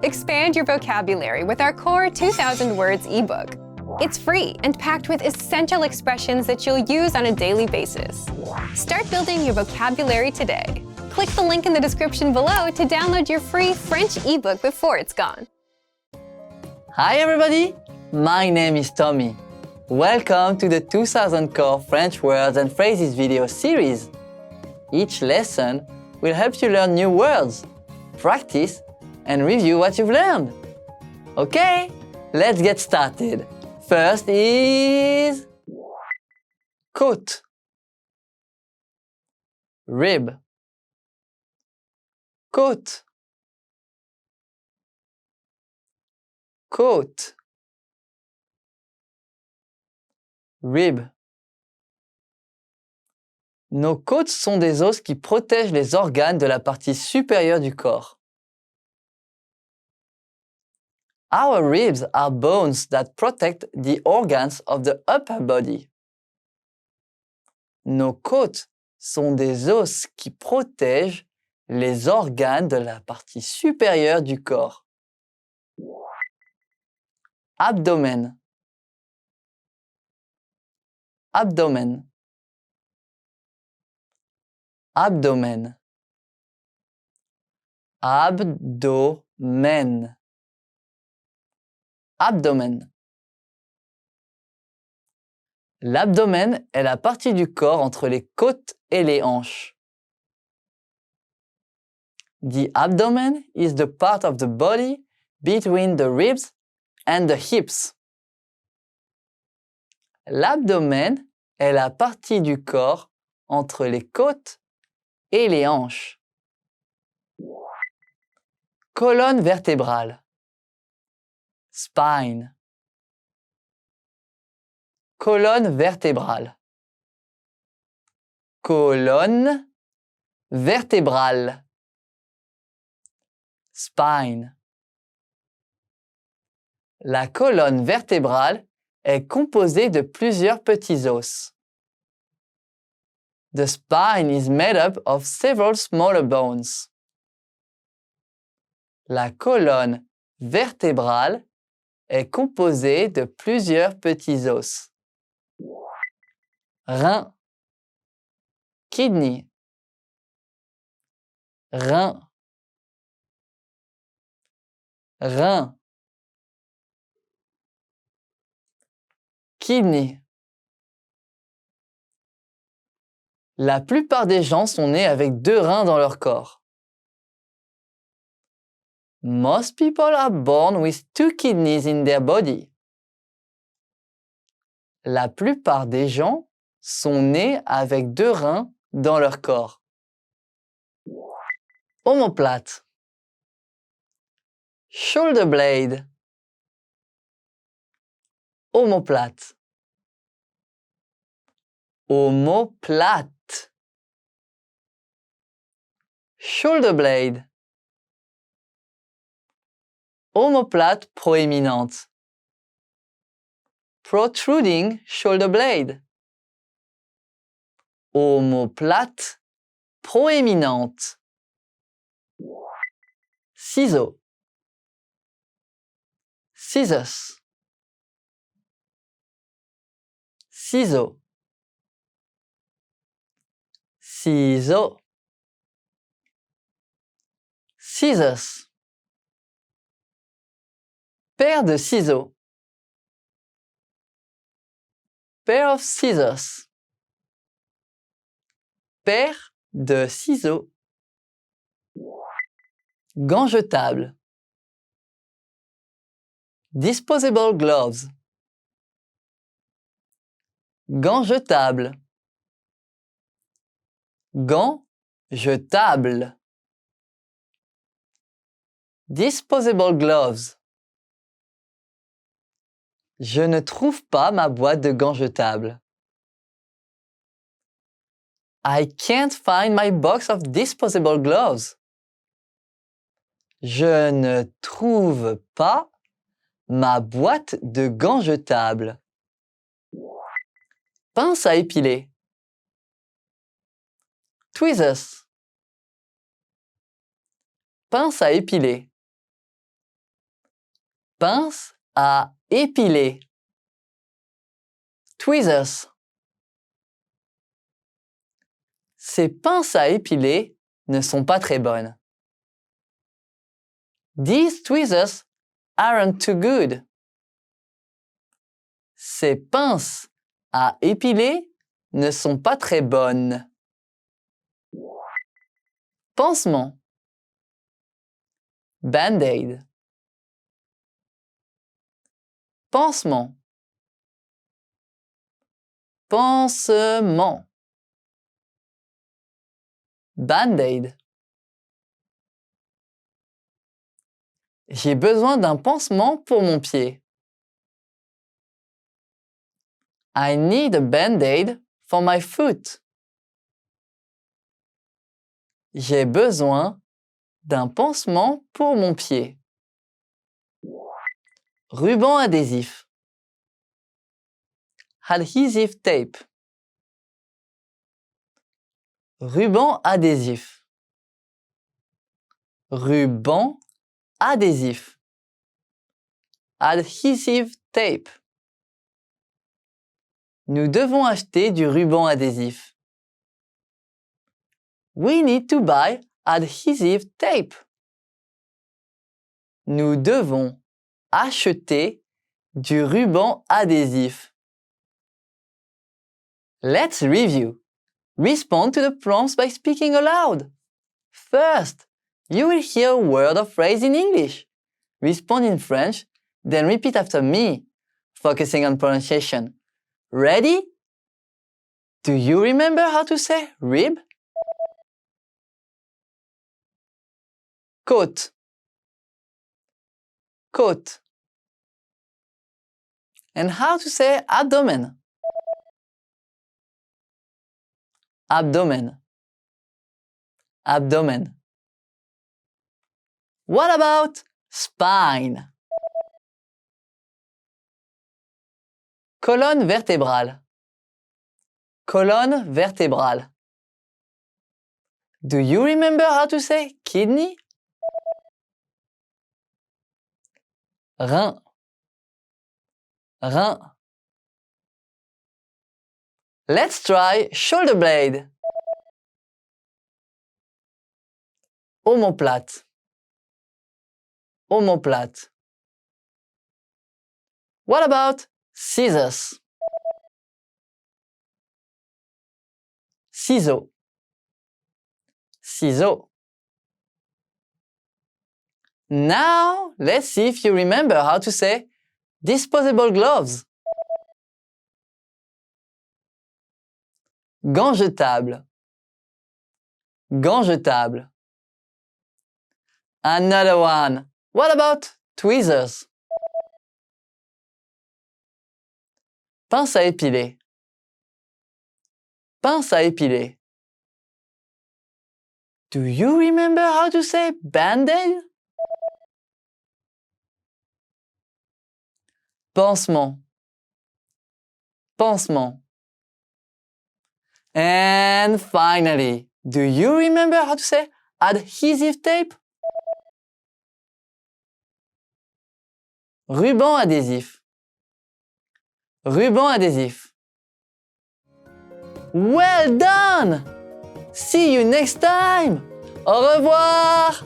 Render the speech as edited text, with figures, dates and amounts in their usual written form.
Expand your vocabulary with our Core 2000 Words ebook. It's free and packed with essential expressions that you'll use on a daily basis. Start building your vocabulary today. Click the link in the description below to download your free French ebook before it's gone. Hi everybody, my name is Tommy. Welcome to the 2000 Core French Words and Phrases video series. Each lesson will help you learn new words, practice, and review what you've learned. Okay, let's get started. First is côte, rib, côte, côte, rib. Nos côtes sont des os qui protègent les organes de la partie supérieure du corps. Our ribs are bones that protect the organs of the upper body. Nos côtes sont des os qui protègent les organes de la partie supérieure du corps. Abdomen, abdomen, abdomen, abdomen, abdomen. L'abdomen est la partie du corps entre les côtes et les hanches. The abdomen is the part of the body between the ribs and the hips. L'abdomen est la partie du corps entre les côtes et les hanches. Colonne vertébrale, spine. Colonne vertébrale. Colonne vertébrale. Spine. La colonne vertébrale est composée de plusieurs petits os. The spine is made up of several smaller bones. La colonne vertébrale est composée de plusieurs petits os. Rein, kidney, rein, rein, kidney. La plupart des gens sont nés avec 2 reins dans leur corps. Most people are born with 2 kidneys in their body. La plupart des gens sont nés avec 2 reins dans leur corps. Omoplate, shoulder blade, omoplate, omoplate, shoulder blade, omoplate proéminente, protruding shoulder blade, omoplate proéminente, ciseaux, scissors, ciseaux, ciseaux, scissors, paire de ciseaux, pair of scissors, paire de ciseaux, gants jetables, disposable gloves, gants jetables, gants jetables, disposable gloves. Je ne trouve pas ma boîte de gants jetables. I can't find my box of disposable gloves. Je ne trouve pas ma boîte de gants jetables. Pince à épiler. Tweezers. Pince à épiler. Pince à épiler. Tweezers. Ces pinces à épiler ne sont pas très bonnes. These tweezers aren't too good. Ces pinces à épiler ne sont pas très bonnes. Pansement. Band-aid. Pansement. Pansement. Band-aid. J'ai besoin d'un pansement pour mon pied. I need a band-aid for my foot. J'ai besoin d'un pansement pour mon pied. Ruban adhésif. Adhesive tape. Ruban adhésif. Ruban adhésif. Adhesive tape. Nous devons acheter du ruban adhésif. We need to buy adhesive tape. Nous devons acheter du ruban adhésif. Let's review. Respond to the prompts by speaking aloud. First, you will hear a word or phrase in English. Respond in French, then repeat after me, focusing on pronunciation. Ready? Do you remember how to say rib? Côte. Côte. And how to say abdomen? Abdomen. Abdomen. What about spine? Colonne vertébrale. Colonne vertébrale. Do you remember how to say kidney? Rein. Rein. Let's try shoulder blade. Omoplate. Omoplate. What about scissors? Ciseaux. Ciseaux. Now, let's see if you remember how to say disposable gloves. Gants jetables. Gants jetables. Another one. What about tweezers? Pince à épiler. Pince à épiler. Do you remember how to say band-aid? Pansement. Pansement. And finally, do you remember how to say adhesive tape? Ruban adhésif. Ruban adhésif. Well done! See you next time! Au revoir!